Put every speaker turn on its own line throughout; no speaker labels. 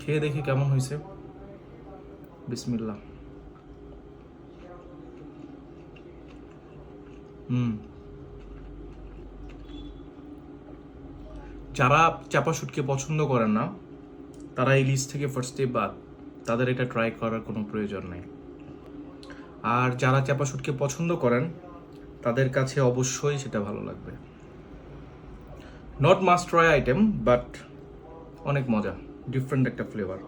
খেয়ে দেখি কেমন হয়েছে। বিসমিল্লাহ। যারা চাপা শুটকি পছন্দ করেন না তারা এই লিস্ট থেকে ফার্স্টে বাদ, তাদের এটা ট্রাই করার কোনো প্রয়োজন নেই। আর যারা চাপা শুটকি পছন্দ করেন তাদের কাছে অবশ্যই সেটা ভালো লাগবে। Not must try item, but অনেক মজা, ডিফারেন্ট একটা flavour.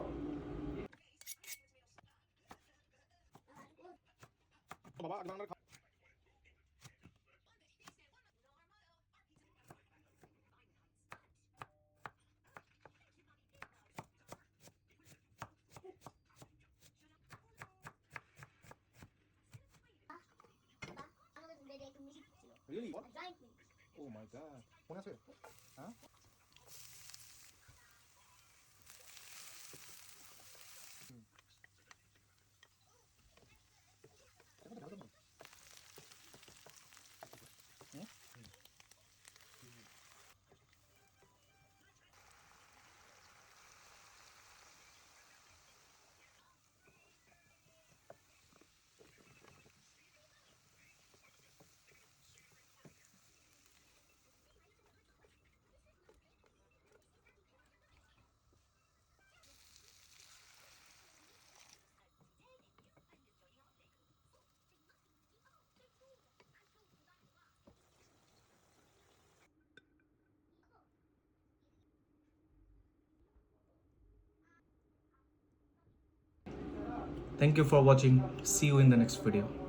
Really? What? Oh my god. মনে আছে? হ্যাঁ?
Thank you for watching. See you in the next video.